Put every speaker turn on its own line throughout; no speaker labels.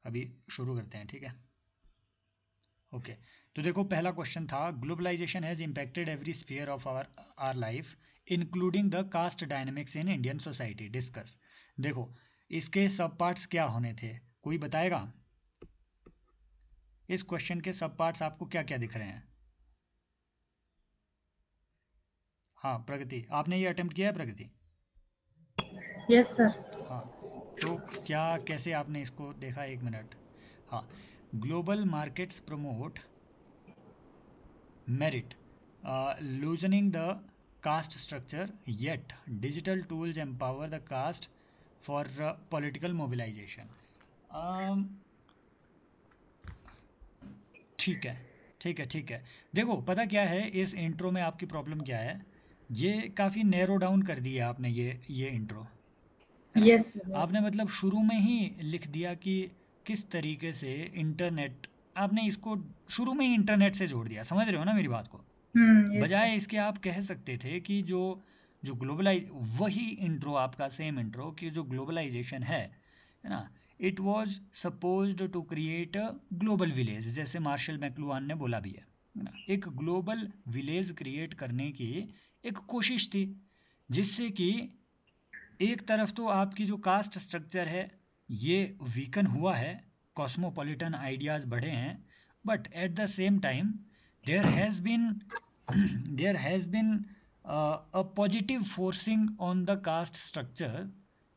अभी शुरू करते हैं, ठीक है। ओके तो देखो पहला क्वेश्चन था, globalisation has impacted every sphere of our life including the caste dynamics in Indian society, discuss. देखो इसके सब पार्ट्स क्या होने थे, कोई बताएगा? इस क्वेश्चन के सब पार्ट्स आपको क्या क्या दिख रहे हैं? हाँ प्रगति, आपने ये अटेम्प्ट किया है प्रगति?
Yes sir.
हाँ तो क्या कैसे आपने इसको देखा, एक मिनट। हाँ, global markets promote merit, loosening the caste structure, yet digital tools empower the caste for political mobilization. um, ठीक है ठीक है ठीक है। देखो पता क्या है, इस इंट्रो में आपकी प्रॉब्लम क्या है, ये काफ़ी नैरो डाउन कर दिया आपने ये इंट्रो, है ना।
Yes sir yes.
आपने मतलब शुरू में ही लिख दिया कि किस तरीके से इंटरनेट, आपने इसको शुरू में ही इंटरनेट से जोड़ दिया, समझ रहे हो ना मेरी बात को।
Yes sir.
बजाय इसके आप कह सकते थे कि जो जो ग्लोबलाइज, वही इंट्रो आपका सेम इंट्रो कि जो ग्लोबलाइजेशन है ना, it was supposed to create a global village, जैसे मार्शल मैक्लुहान ने बोला भी है ना, एक ग्लोबल विलेज क्रिएट करने की एक कोशिश थी, जिससे कि एक तरफ तो आपकी जो कास्ट स्ट्रक्चर है ये वीकन हुआ है, कॉस्मोपॉलिटन आइडियाज़ बढ़े हैं, but at the same time there has been there has been a positive forcing on the caste structure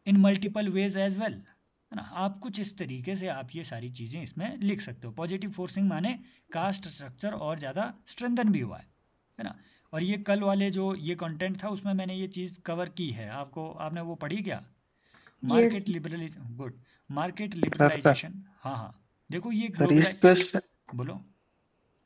in multiple ways as well, है ना। आप कुछ इस तरीके से आप ये सारी चीज़ें इसमें लिख सकते हो, पॉजिटिव फोर्सिंग माने कास्ट स्ट्रक्चर और ज़्यादा स्ट्रेंथन भी हुआ है ना। और ये कल वाले जो ये कंटेंट था उसमें मैंने ये चीज़ कवर की है, आपको आपने वो पढ़ी क्या?
Yes
market liberalise, good, market
sir
liberalisation, हाँ हाँ। देखो ये
सर इस
ग्लोबलाइज,
क्वेश्चन
बोलो।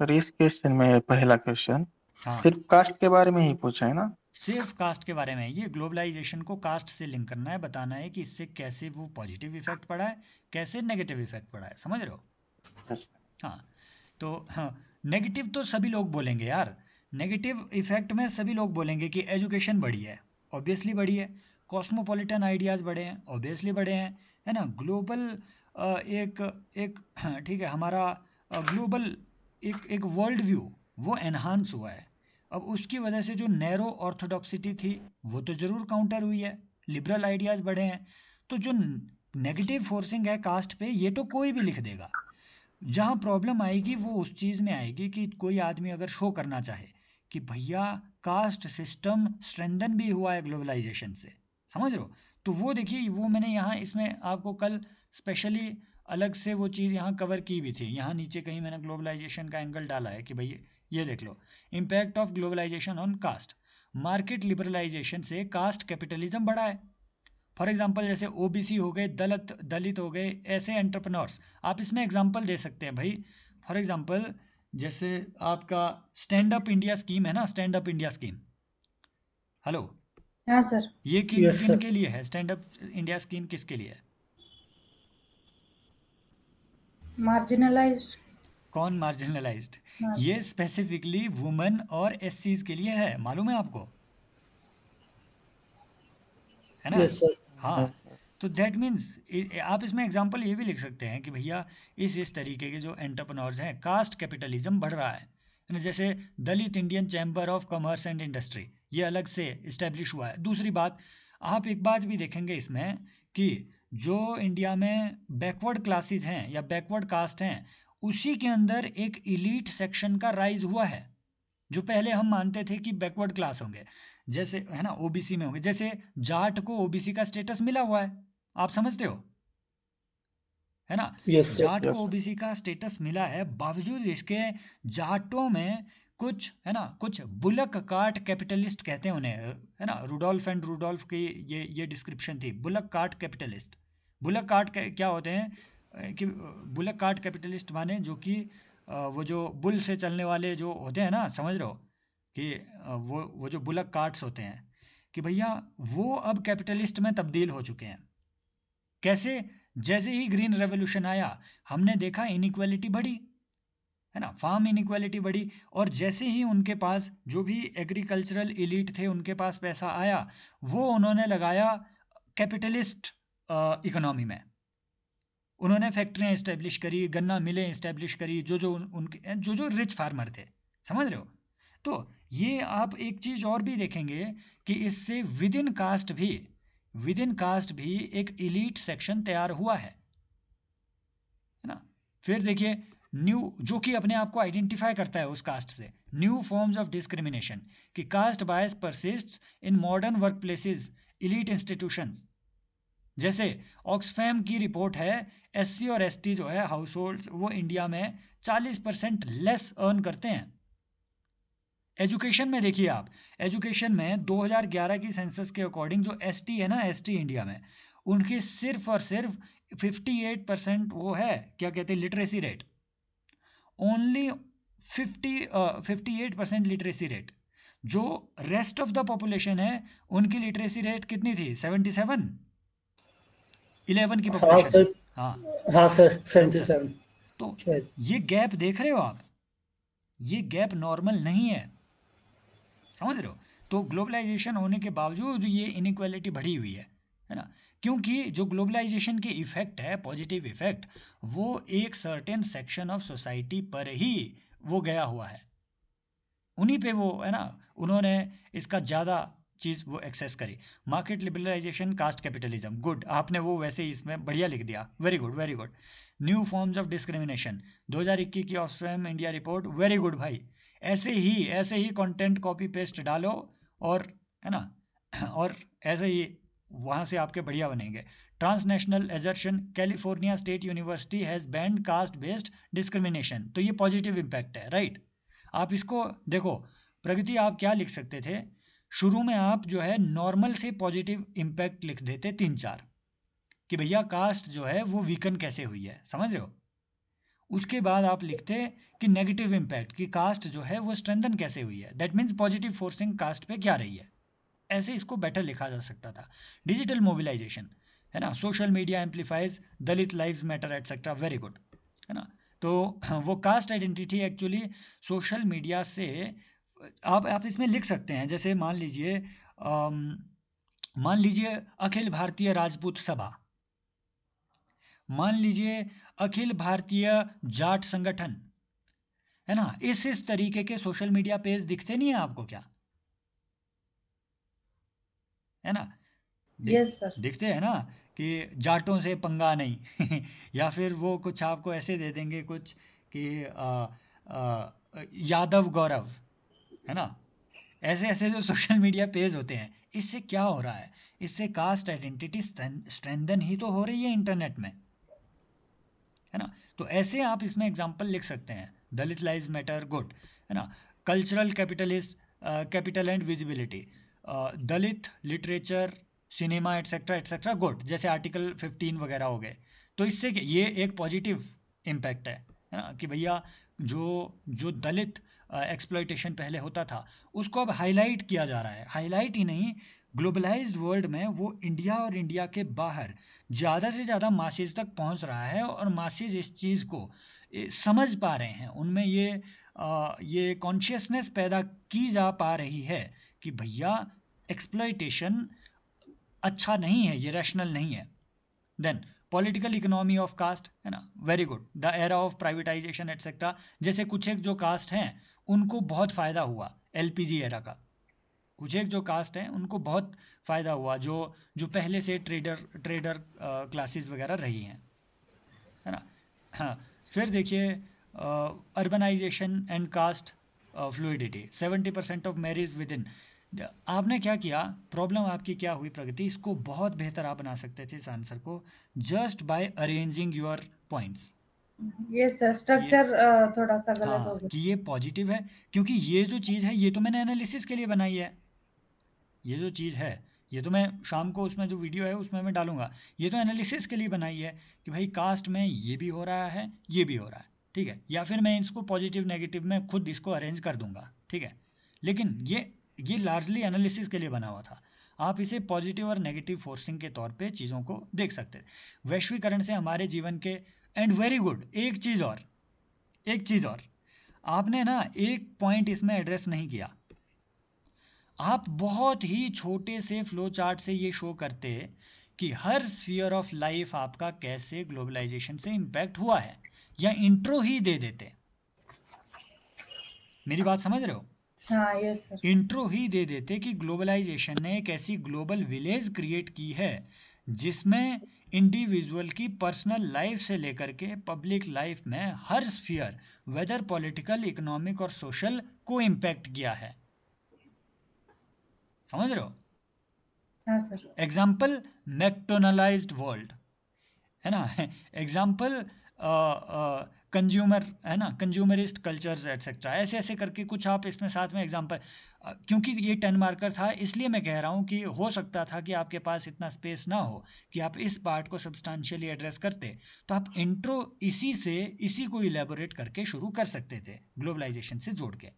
सर इस क्वेश्चन में पहला क्वेश्चन
हाँ,
सिर्फ कास्ट के बारे में ही पूछा है ना?
सिर्फ कास्ट के बारे में, ये ग्लोबलाइजेशन को कास्ट से लिंक करना है, बताना है कि इससे कैसे वो पॉजिटिव इफेक्ट पड़ा है, कैसे नेगेटिव इफेक्ट पड़ा है, समझ रहे हो।
यस
हाँ तो हाँ, नेगेटिव तो सभी लोग बोलेंगे यार, नेगेटिव इफेक्ट में सभी लोग बोलेंगे कि एजुकेशन बढ़ी है, ऑब्वियसली बढ़ी है, कॉस्मोपॉलिटन आइडियाज़ बढ़े हैं, ऑब्वियसली बढ़े हैं, है ना। ग्लोबल एक एक ठीक है, हमारा ग्लोबल एक वर्ल्ड व्यू वो एनहांस हुआ है। अब उसकी वजह से जो नैरो ऑर्थोडॉक्सिटी थी वो तो ज़रूर काउंटर हुई है, लिबरल आइडियाज़ बढ़े हैं। तो जो नेगेटिव फोर्सिंग है कास्ट पे, ये तो कोई भी लिख देगा। जहाँ प्रॉब्लम आएगी वो उस चीज़ में आएगी कि कोई आदमी अगर शो करना चाहे कि भैया कास्ट सिस्टम स्ट्रेंथन भी हुआ है ग्लोबलाइजेशन से, समझ रहे हो। तो वो देखिए, वो मैंने यहाँ इसमें आपको कल स्पेशली अलग से वो चीज़ यहाँ कवर की भी थी, यहाँ नीचे कहीं मैंने ग्लोबलाइजेशन का एंगल डाला है कि भाई ये देख लो, impact of globalisation on caste, market liberalisation से कास्ट कैपिटलिज्म बढ़ा है। फॉर एग्जांपल जैसे ओबीसी हो गए, दलित दलित हो गए, ऐसे एंटरप्रेन्योर्स, आप इसमें एग्जांपल दे सकते हैं भाई। फॉर एग्जांपल जैसे आपका स्टैंड अप इंडिया स्कीम है ना, stand up India scheme, hello,
हाँ सर।
ये किन
यस
किन
सर।
के लिए है, स्टैंड अप इंडिया स्कीम किसके लिए है?
मार्जिनलाइज्ड।
कौन मार्जिनलाइज्ड?
हाँ
ये स्पेसिफिकली वुमेन और एससीज के लिए है, मालूम है आपको, है ना।
Yes sir.
हाँ, तो दैट मीन्स आप इसमें एग्जांपल ये भी लिख सकते हैं कि भैया इस तरीके के जो एंटरप्रेन्योर्स हैं, कास्ट कैपिटलिज्म बढ़ रहा है ना। जैसे दलित Indian chamber of commerce and industry, ये अलग से इस्टेब्लिश हुआ है। दूसरी बात, आप एक बात भी देखेंगे इसमें कि जो इंडिया में बैकवर्ड क्लासेस हैं या बैकवर्ड कास्ट हैं, उसी के अंदर एक इलीट सेक्शन का राइज हुआ है, जो पहले हम मानते थे कि बैकवर्ड क्लास होंगे, जैसे है ना ओबीसी में होंगे, जैसे जाट को ओबीसी का स्टेटस मिला हुआ है, आप समझते हो, है ना।
Yes sir.
जाट को
यस
ओबीसी का स्टेटस मिला है, बावजूद इसके जाटों में कुछ, है ना, कुछ बुलक कार्ट कैपिटलिस्ट कहते हैं उन्हें, है ना, रुडोल्फ एंड रुडोल्फ की ये डिस्क्रिप्शन थी, bullock cart capitalist. Bullock cart क्या होते हैं, कि बुलक कार्ट कैपिटलिस्ट माने जो कि वो जो बुल से चलने वाले जो होते हैं ना, समझ रहे हो, कि वो जो बुलक कार्ट्स होते हैं, कि भैया वो अब कैपिटलिस्ट में तब्दील हो चुके हैं। कैसे? जैसे ही ग्रीन रेवोल्यूशन आया, हमने देखा इनइक्वालिटी बढ़ी, है ना, फार्म इनइक्वालिटी बढ़ी, और जैसे ही उनके पास जो भी एग्रीकल्चरल इलीट थे उनके पास पैसा आया, वो उन्होंने लगाया कैपिटलिस्ट इकोनॉमी में, उन्होंने फैक्ट्रियाँ इस्टेब्लिश करी, गन्ना मिलें इस्टेब्लिश करी, उनके जो रिच फार्मर थे, समझ रहे हो। तो ये आप एक चीज़ और भी देखेंगे कि इससे विद इन कास्ट भी एक इलीट सेक्शन तैयार हुआ है ना। फिर देखिए न्यू, जो कि अपने आप को आइडेंटिफाई करता है उस कास्ट से, न्यू फॉर्म्स ऑफ डिस्क्रिमिनेशन, कि caste bias persist in modern work places, elite institutions. जैसे ऑक्सफैम की रिपोर्ट है, एससी और एसटी जो है हाउस होल्ड, वो इंडिया में 40% लेस अर्न करते हैं। एजुकेशन में देखिए आप, एजुकेशन में 2011 की सेंसस के अकॉर्डिंग जो एसटी है ना, एसटी इंडिया में, उनकी सिर्फ और सिर्फ 58% वो है, क्या कहते हैं, literacy rate. Only 58% literacy rate. जो रेस्ट ऑफ द पॉपुलेशन है उनकी लिटरेसी रेट कितनी थी, 77, 11 की
हाँ
पॉपुलेशन
सर,
में। हाँ
हाँ सर, 77
तो
शायद।
ये गैप देख रहे हो आप, ये गैप नॉर्मल नहीं है, समझ रहे हो। तो ग्लोबलाइजेशन होने के बावजूद ये इनइक्वालिटी बढ़ी हुई है ना। क्योंकि जो ग्लोबलाइजेशन के इफ़ेक्ट है, पॉजिटिव इफ़ेक्ट, वो एक सर्टेन सेक्शन ऑफ सोसाइटी पर ही वो गया हुआ है, उन्हीं पे वो है ना, उन्होंने इसका ज़्यादा चीज़ वो एक्सेस करी। Market liberalisation, caste capitalism, good, आपने वो वैसे ही इसमें बढ़िया लिख दिया, very good very good. New forms of discrimination, 2021 की Oxfam India report, very good भाई। ऐसे ही कंटेंट कॉपी पेस्ट डालो और, है ना, और ऐसे ही वहाँ से आपके बढ़िया बनेंगे। Transnational assertion, California state university has band caste based discrimination, तो ये पॉजिटिव इम्पैक्ट है, राइट। आप इसको देखो, प्रगति आप क्या लिख सकते थे, शुरू में आप जो है नॉर्मल से पॉजिटिव इम्पैक्ट लिख देते 3-4, कि भैया कास्ट जो है वो वीकन कैसे हुई है, समझ रहे हो। उसके बाद आप लिखते कि नेगेटिव इम्पैक्ट, कि कास्ट जो है वो स्ट्रेंथन कैसे हुई है, that means positive forcing caste पे क्या रही है। ऐसे इसको बेटर लिखा जा सकता था। डिजिटल मोबिलाइजेशन, है ना, social media amplifies Dalit lives matter etcetera, very good, है ना। तो वो caste identity actually social media से आप इसमें लिख सकते हैं। जैसे मान लीजिए अखिल भारतीय राजपूत सभा, मान लीजिए अखिल भारतीय जाट संगठन, है ना, इस तरीके के सोशल मीडिया पेज दिखते नहीं है आपको क्या, है ना।
Yes sir.
दिखते हैं ना, कि जाटों से पंगा नहीं या फिर वो कुछ आपको ऐसे दे देंगे कुछ कि यादव गौरव, है ना। ऐसे ऐसे जो सोशल मीडिया पेज होते हैं, इससे क्या हो रहा है, इससे कास्ट आइडेंटिटी स्ट्रेंथन ही तो हो रही है इंटरनेट में, है ना। तो ऐसे आप इसमें एग्जांपल लिख सकते हैं, दलित लाइव्स मैटर, गुड, है ना। Cultural capitalist, capital and visibility, Dalit literature, cinema etcetera etcetera, good, जैसे आर्टिकल 15 वगैरह हो गए। तो इससे ये एक पॉजिटिव इम्पैक्ट है ना, कि भैया जो जो दलित एक्सप्लॉइटेशन पहले होता था उसको अब हाईलाइट किया जा रहा है। हाईलाइट ही नहीं, ग्लोबलाइज्ड वर्ल्ड में वो इंडिया और इंडिया के बाहर ज़्यादा से ज़्यादा मासेज तक पहुंच रहा है, और मासेज इस चीज़ को समझ पा रहे हैं, उनमें ये कॉन्शियसनेस पैदा की जा पा रही है कि भैया एक्सप्लॉइटेशन अच्छा नहीं है, ये रैशनल नहीं है। Then political economy of caste, है ना, very good, the era of privatisation etcetera. जैसे कुछ एक जो कास्ट हैं उनको बहुत फ़ायदा हुआ एलपीजी एरा का, कुछ एक जो कास्ट हैं उनको बहुत फ़ायदा हुआ, जो जो पहले से ट्रेडर क्लासेस वगैरह रही हैं, है ना। हाँ, फिर देखिए urbanisation and caste fluidity, 70% of marriage within. आपने क्या किया, प्रॉब्लम आपकी क्या हुई प्रगति, इसको बहुत बेहतर आप बना सकते थे इस आंसर को, just by arranging your points.
Yes sir,
ये
स्ट्रक्चर थोड़ा सा गलत हो
हाँ,
गया।
कि ये पॉजिटिव है, क्योंकि ये जो चीज़ है ये तो मैंने एनालिसिस के लिए बनाई है, ये जो चीज़ है ये तो मैं शाम को उसमें जो वीडियो है उसमें मैं डालूंगा, ये तो एनालिसिस के लिए बनाई है कि भाई कास्ट में ये भी हो रहा है, ये भी हो रहा है, ठीक है, या फिर मैं इसको पॉजिटिव नेगेटिव में खुद इसको अरेंज कर दूंगा, ठीक है। लेकिन ये लार्जली एनालिसिस के लिए बना हुआ था, आप इसे पॉजिटिव और नेगेटिव फोर्सिंग के तौर पे चीज़ों को देख सकते हैं। वैश्वीकरण से हमारे जीवन के, एंड वेरी गुड, एक चीज़ और आपने ना एक पॉइंट इसमें एड्रेस नहीं किया। आप बहुत ही छोटे से फ्लो चार्ट से ये शो करते कि हर स्फीयर ऑफ लाइफ आपका कैसे ग्लोबलाइजेशन से इम्पैक्ट हुआ है, या इंट्रो ही दे देते। मेरी बात समझ रहे हो?
हाँ यस सर।
इंट्रो ही दे देते कि ग्लोबलाइजेशन ने एक ऐसी ग्लोबल विलेज क्रिएट की है जिसमें इंडिविजुअल की पर्सनल लाइफ से लेकर के पब्लिक लाइफ में हर स्फीयर, वेदर पॉलिटिकल, इकोनॉमिक और सोशल, को इम्पैक्ट किया है। समझ रहे हो?
हाँ सर।
एग्जाम्पल, मैकडोनलाइज्ड वर्ल्ड, है ना। एग्जाम्पल, कंज्यूमर, है ना, कंज्यूमरिस्ट कल्चर्स एटसेट्रा, ऐसे ऐसे करके कुछ आप इसमें साथ में एग्जाम्पल। क्योंकि ये 10 मार्कर था इसलिए मैं कह रहा हूँ कि हो सकता था कि आपके पास इतना स्पेस ना हो कि आप इस पार्ट को सब्सटेंशियली एड्रेस करते, तो आप इंट्रो इसी को इलेबोरेट करके शुरू कर सकते थे ग्लोबलाइजेशन से जोड़ के।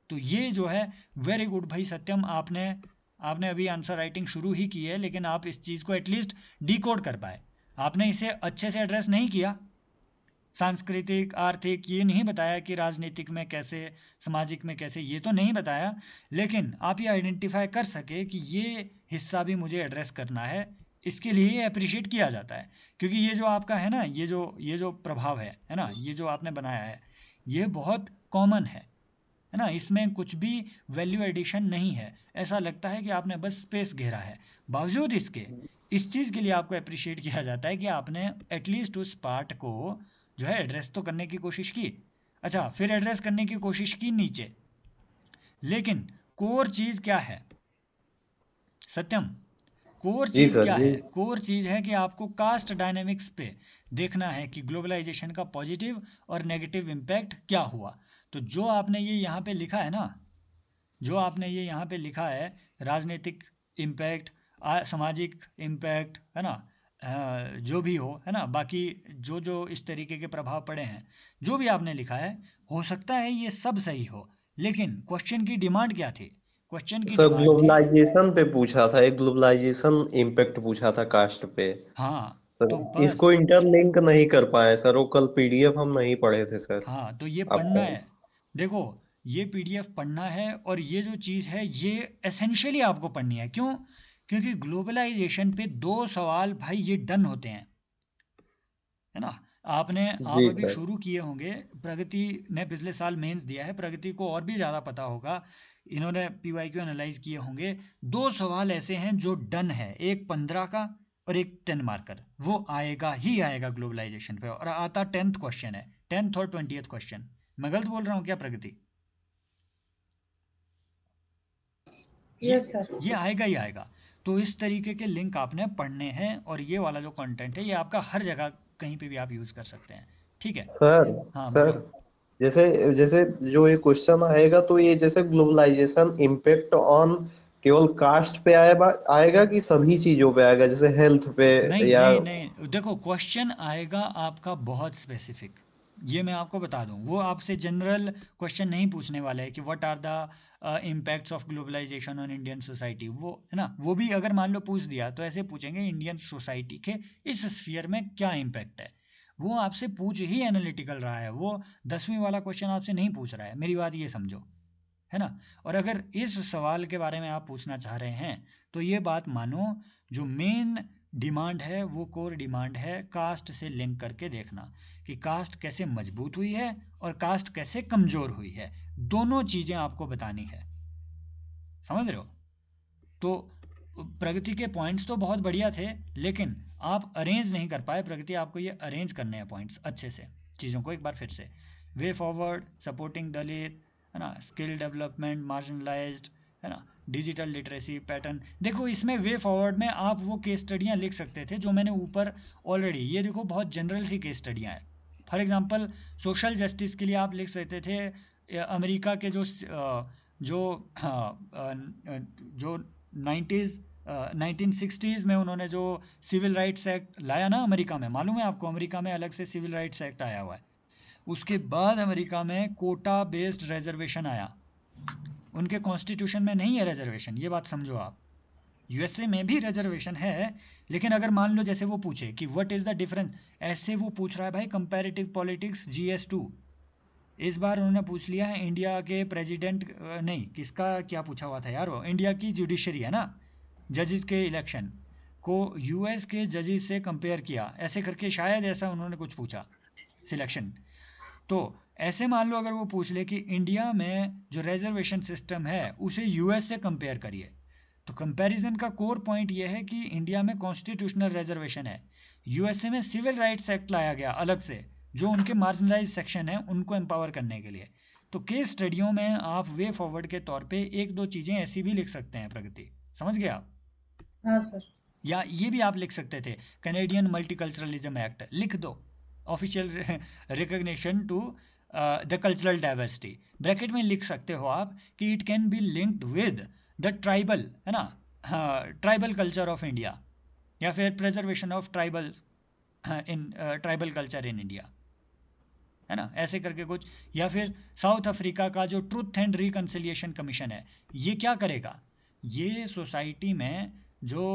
तो ये जो है, वेरी गुड भाई सत्यम, आपने अभी आंसर राइटिंग शुरू ही की है, लेकिन आप इस चीज़ को एटलीस्ट डिकोड कर पाए। आपने इसे अच्छे से एड्रेस नहीं किया, सांस्कृतिक, आर्थिक, ये नहीं बताया कि राजनीतिक में कैसे, सामाजिक में कैसे, ये तो नहीं बताया, लेकिन आप ये आइडेंटिफाई कर सके कि ये हिस्सा भी मुझे एड्रेस करना है, इसके लिए अप्रिशिएट किया जाता है। क्योंकि ये जो आपका है ना, ये जो प्रभाव है ना, ये जो आपने बनाया है, ये बहुत कॉमन है ना, इसमें कुछ भी वैल्यू एडिशन नहीं है। ऐसा लगता है कि आपने बस स्पेस घेरा है। बावजूद इसके, इस चीज़ के लिए आपको अप्रिशिएट किया जाता है कि आपने एटलीस्ट उस पार्ट को जो है एड्रेस तो करने की कोशिश की। अच्छा, फिर एड्रेस करने की कोशिश की नीचे, लेकिन कोर चीज़ क्या है सत्यम? कोर
जी
चीज़
सर
क्या
जी।
है? कोर चीज़ है कि आपको कास्ट डायनेमिक्स पे देखना है कि ग्लोबलाइजेशन का पॉजिटिव और नेगेटिव इम्पैक्ट क्या हुआ। तो जो आपने ये यहाँ पे लिखा है ना, जो आपने ये यहाँ पे लिखा है, राजनीतिक इम्पैक्ट, सामाजिक इम्पैक्ट, है ना, जो भी है ना, बाकी जो जो इस तरीके के प्रभाव पड़े हैं, जो भी आपने लिखा है, हो सकता है ये सब सही हो, लेकिन क्वेश्चन की डिमांड क्या थी? क्वेश्चन की
सर
डिमांड थी,
ग्लोबलाइजेशन पे पूछा था, एक ग्लोबलाइजेशन इम्पेक्ट पूछा था कास्ट पे।
हाँ,
सर
तो बस,
इसको इंटरलिंक नहीं कर पाए सर, वो कल पीडीएफ हम नहीं पढ़े थे सर।
हाँ, तो ये पढ़ना
आपका
है। देखो, ये पीडीएफ पढ़ना है, और ये जो चीज़ है ये एसेंशियली आपको पढ़नी है। क्यों? क्योंकि ग्लोबलाइजेशन पे 2 सवाल भाई ये डन होते हैं, है ना। आप
जी
अभी
सर।
शुरू किए होंगे, प्रगति ने पिछले साल मेंस दिया है, प्रगति को और भी ज़्यादा पता होगा, इन्होंने पीवाईक्यू एनालाइज किए होंगे। 2 सवाल ऐसे हैं जो डन है, एक 15 का और एक 10 मार्कर, वो आएगा ही आएगा ग्लोबलाइजेशन पे, और आता 10th क्वेश्चन है, 10th और 20th क्वेश्चन। मैं गलत बोल रहा हूँ क्या प्रगति? ये
यस सर।
ये आएगा ही आएगा। तो इस तरीके के लिंक आपने पढ़ने हैं, और ये वाला जो कंटेंट है ये आपका हर जगह कहीं पे भी आप यूज़ कर सकते हैं। ठीक है?
सर
हाँ
सर
बोलो।
जैसे जैसे जो ये क्वेश्चन आएगा, तो ये जैसे ग्लोबलाइजेशन इम्पेक्ट ऑन केवल कास्ट पे आएगा कि सभी चीजों पे आएगा, जैसे हेल्थ पे
नहीं
या।
नहीं नहीं, देखो क्वेश्चन आएगा आपका बहुत स्पेसिफिक, ये मैं आपको बता दूं। वो आपसे जनरल क्वेश्चन नहीं पूछने वाला है कि what are the impacts of globalisation on Indian society, वो है ना, वो भी अगर मान लो पूछ दिया तो ऐसे पूछेंगे इंडियन सोसाइटी के इस स्फीयर में क्या इम्पैक्ट है। वो आपसे पूछ ही एनालिटिकल रहा है, वो 10वीं वाला क्वेश्चन आपसे नहीं पूछ रहा है, मेरी बात ये समझो, है ना। और अगर इस सवाल के बारे में आप पूछना चाह रहे हैं, तो ये बात मानो, जो मेन डिमांड है वो कोर डिमांड है कास्ट से लिंक करके देखना, कि कास्ट कैसे मजबूत हुई है और कास्ट कैसे कमज़ोर हुई है। दोनों चीज़ें आपको बतानी है। समझ रहे हो? तो प्रगति के पॉइंट्स तो बहुत बढ़िया थे, लेकिन आप अरेंज नहीं कर पाए। प्रगति, आपको ये अरेंज करने हैं पॉइंट्स अच्छे से, चीज़ों को एक बार फिर से। वे फॉरवर्ड, सपोर्टिंग दलित, है ना, स्किल डेवलपमेंट, मार्जिनलाइज्ड, है ना, डिजिटल लिटरेसी पैटर्न। देखो इसमें वे फॉरवर्ड में आप वो केस स्टडियाँ लिख सकते थे जो मैंने ऊपर ऑलरेडी, ये देखो बहुत जनरल सी केस स्टडियाँ हैं। फॉर एग्जांपल, सोशल जस्टिस के लिए आप लिख सकते थे अमेरिका के जो हाँ, जो 90s 1960s में उन्होंने जो सिविल राइट्स एक्ट लाया ना अमेरिका में, मालूम है आपको, अमेरिका में अलग से सिविल राइट्स एक्ट आया हुआ है। उसके बाद अमेरिका में कोटा बेस्ड रिजर्वेशन आया, उनके कॉन्स्टिट्यूशन में नहीं है रिजर्वेशन, ये बात समझो आप। यूएसए में भी रिजर्वेशन है, लेकिन अगर मान लो जैसे वो पूछे कि व्हाट इज़ द डिफरेंस, ऐसे वो पूछ रहा है भाई कंपैरेटिव पॉलिटिक्स GS2। इस बार उन्होंने पूछ लिया है इंडिया के प्रेसिडेंट, नहीं, किसका क्या पूछा हुआ था यार, वो इंडिया की जुडिशरी है ना, जजेस के इलेक्शन को यूएस के जजेस से कंपेयर किया, ऐसे करके शायद ऐसा उन्होंने कुछ पूछा सिलेक्शन। तो ऐसे मान लो अगर वो पूछ ले कि इंडिया में जो रिजर्वेशन सिस्टम है उसे यूएस से कंपेयर करिए, तो कंपैरिजन का कोर पॉइंट ये है कि इंडिया में कॉन्स्टिट्यूशनल रिजर्वेशन है, यूएसए में सिविल राइट्स एक्ट लाया गया अलग से जो उनके मार्जिनलाइज सेक्शन है उनको एम्पावर करने के लिए। तो केस स्टडियों में आप वे फॉरवर्ड के तौर पे एक दो चीज़ें ऐसी भी लिख सकते हैं प्रगति, समझ गए आप?
हाँ सर।
या ये भी आप लिख सकते थे कैनेडियन मल्टीकल्चरलिज्म एक्ट लिख दो, official recognition to the cultural diversity, bracket में लिख सकते हो आप कि it can be linked with the tribal, है ना, ट्राइबल कल्चर ऑफ इंडिया, या फिर preservation of tribal in tribal culture in India, है ना, ऐसे करके कुछ। या फिर साउथ अफ्रीका का जो ट्रूथ एंड रिकन्सिलिएशन कमीशन है, ये क्या करेगा, ये सोसाइटी में जो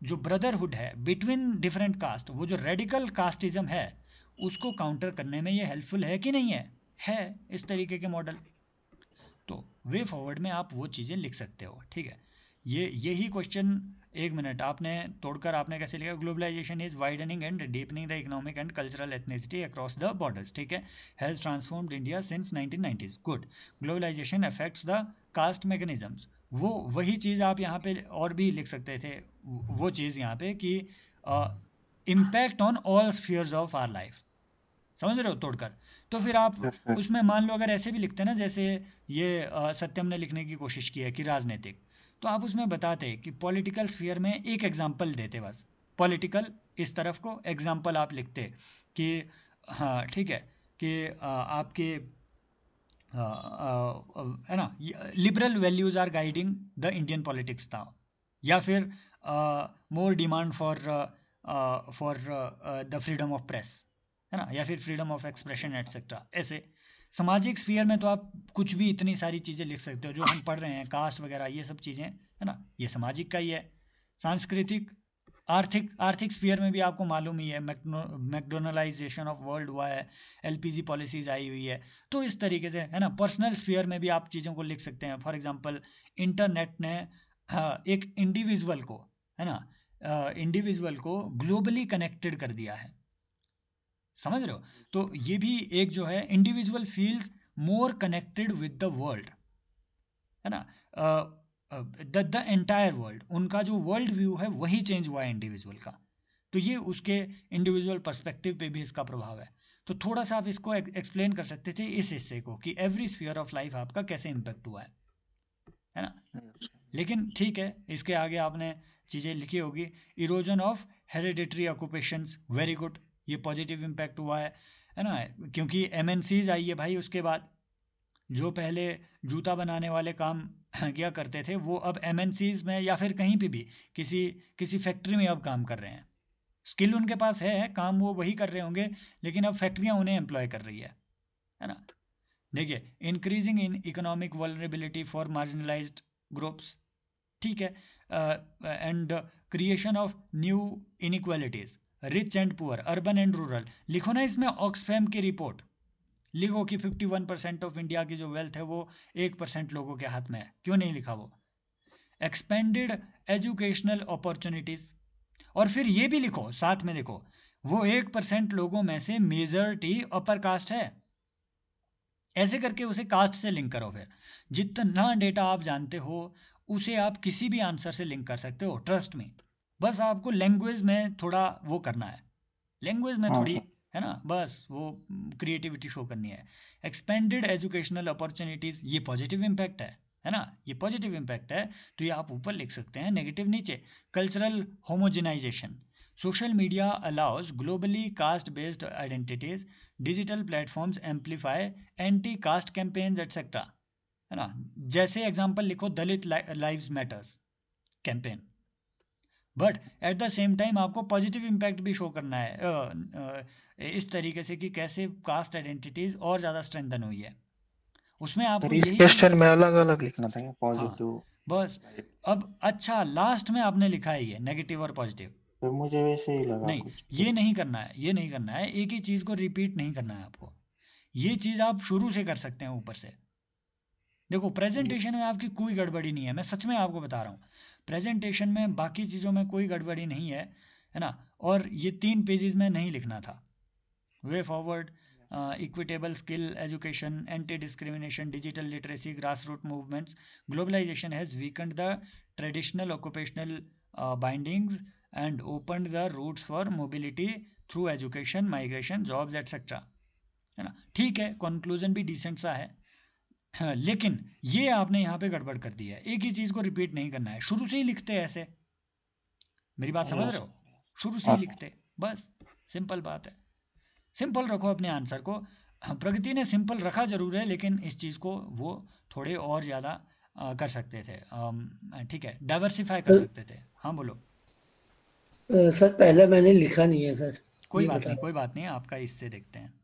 जो ब्रदरहुड है बिटवीन डिफरेंट कास्ट, वो जो रेडिकल कास्टिज्म है उसको काउंटर करने में ये हेल्पफुल है कि नहीं है इस तरीके के मॉडल। तो वे फॉरवर्ड में आप वो चीज़ें लिख सकते हो, ठीक है। यही क्वेश्चन, एक मिनट, आपने तोड़कर आपने कैसे लिखा, globalisation is widening and deepening the economic and cultural ethnicity across the borders, ठीक है, has transformed India since 1990s, good. Globalisation affects the caste mechanisms, वो वही चीज़ आप यहाँ पे और भी लिख सकते थे, वो चीज़ यहाँ पे कि impact on all spheres of our life, समझ रहे हो तोड़कर। तो फिर आप
Yes, sir.
उसमें मान लो अगर ऐसे भी लिखते हैं ना, जैसे ये सत्यम ने लिखने की कोशिश की है कि राजनीतिक, तो आप उसमें बताते कि पॉलिटिकल स्फीयर में एक एग्जांपल देते, बस पॉलिटिकल इस तरफ को एग्जांपल आप लिखते कि हाँ ठीक है कि आपके है ना, liberal values are guiding the Indian politics था, या फिर more demand for the freedom of press, है ना, या फिर फ्रीडम ऑफ एक्सप्रेशन एटसेट्रा। ऐसे सामाजिक स्फीयर में तो आप कुछ भी इतनी सारी चीज़ें लिख सकते हो जो हम पढ़ रहे हैं, कास्ट वगैरह ये सब चीज़ें, है ना, ये सामाजिक का ही है। सांस्कृतिक, आर्थिक स्फीयर में भी आपको मालूम ही है, मैकडोनलाइजेशन ऑफ वर्ल्ड हुआ है, एलपीजी पॉलिसीज आई हुई है, तो इस तरीके से, है ना। पर्सनल स्फीयर में भी आप चीज़ों को लिख सकते हैं, फॉर एग्जांपल इंटरनेट ने एक इंडिविजुअल को, है ना, इंडिविजुअल को ग्लोबली कनेक्टेड कर दिया है, समझ रहे हो। तो ये भी एक जो है, individual feels more connected with the world, है ना, द एंटायर वर्ल्ड, उनका जो वर्ल्ड व्यू है वही चेंज हुआ है इंडिविजुअल का, तो ये उसके इंडिविजुअल पर्सपेक्टिव पे भी इसका प्रभाव है। तो थोड़ा सा आप इसको एक्सप्लेन कर सकते थे इस हिस्से को कि एवरी स्फीयर ऑफ लाइफ आपका कैसे इम्पेक्ट हुआ है ना।
Yes, sir.
लेकिन ठीक है, इसके आगे आपने चीज़ें लिखी होगी, erosion of hereditary occupations, very good, ये पॉजिटिव इम्पैक्ट हुआ है ना, क्योंकि एमएनसीज आई है भाई उसके बाद, जो पहले जूता बनाने वाले काम किया करते थे वो अब एमएनसीज में या फिर कहीं पे भी किसी फैक्ट्री में अब काम कर रहे हैं, स्किल उनके पास है, काम वो वही कर रहे होंगे, लेकिन अब फैक्ट्रियाँ उन्हें एम्प्लॉय कर रही है ना। देखिए, increasing in economic vulnerability for marginalised groups, ठीक है, and creation of new inequalities, rich and poor, urban and rural, लिखो ना इसमें ऑक्सफैम की रिपोर्ट, लिखो कि 51% ऑफ इंडिया की जो वेल्थ है वो 1% लोगों के हाथ में है, क्यों नहीं लिखा वो। एक्सपेंडेड एजुकेशनल अपॉर्चुनिटीज़, और फिर ये भी लिखो साथ में, देखो वो 1% लोगों में से मेजॉरिटी अपर कास्ट है, ऐसे करके उसे कास्ट से लिंक करो। फिर जितना डेटा आप जानते हो उसे आप किसी भी आंसर से लिंक कर सकते हो, ट्रस्ट में। बस आपको लैंग्वेज में थोड़ा वो करना है, लैंग्वेज में
हाँ
थोड़ी,
सर.
है ना, बस वो क्रिएटिविटी शो करनी है। एक्सपेंडेड एजुकेशनल अपॉर्चुनिटीज़, ये पॉजिटिव इम्पैक्ट है ना, ये पॉजिटिव इम्पैक्ट है, तो ये आप ऊपर लिख सकते हैं, नेगेटिव नीचे। Cultural homogenisation, social media allows globally caste based identities, digital platforms amplify anti caste campaigns etcetera, है ना। जैसे एग्जांपल लिखो Dalit lives matters campaign, but at the same time आपको पॉजिटिव इम्पैक्ट भी शो करना है इस तरीके से कि कैसे कास्ट आइडेंटिटीज़ और ज़्यादा स्ट्रेंथन हुई है, उसमें
सर
आपको
इस
यही
क्वेश्चन में अलग अलग लिखना था क्या,
हाँ
पॉजिटिव?
बस। अब अच्छा, लास्ट में आपने लिखा है ये नेगेटिव और पॉजिटिव,
तो मुझे वैसे ही लगा
नहीं
कुछ.
ये नहीं करना है, ये नहीं करना है, एक ही चीज़ को रिपीट नहीं करना है आपको, ये चीज़ आप शुरू से कर सकते हैं ऊपर से, देखो प्रेजेंटेशन में आपकी कोई गड़बड़ी नहीं है, मैं सच में आपको बता रहा हूँ, प्रेजेंटेशन में बाकी चीज़ों में कोई गड़बड़ी नहीं है ना। और ये 3 पेजेस में नहीं लिखना था। Way forward, equitable skill education, anti discrimination, digital literacy, grass root movements, globalisation has weakened the traditional occupational bindings and opened the routes for mobility through education, migration, jobs etcetera, है ना। ठीक है, conclusion भी decent सा है, हाँ, लेकिन ये आपने यहाँ पे गड़बड़ कर दी है। एक ही चीज़ को रिपीट नहीं करना है, शुरू से ही लिखते हैं ऐसे, मेरी बात समझ रहे हो, शुरू से ही
हाँ सर।
लिखते, बस सिंपल बात है। सिंपल रखो अपने आंसर को। हाँ, प्रगति ने सिंपल रखा जरूर है, लेकिन इस चीज़ को वो थोड़े और ज़्यादा कर सकते थे, ठीक है, डाइवर्सिफाई कर
सर
सकते थे। हाँ बोलो।
सर पहले मैंने लिखा नहीं है सर,
कोई
ये
बात
बता
नहीं,
रहा
कोई बात नहीं, आपका इससे देखते हैं।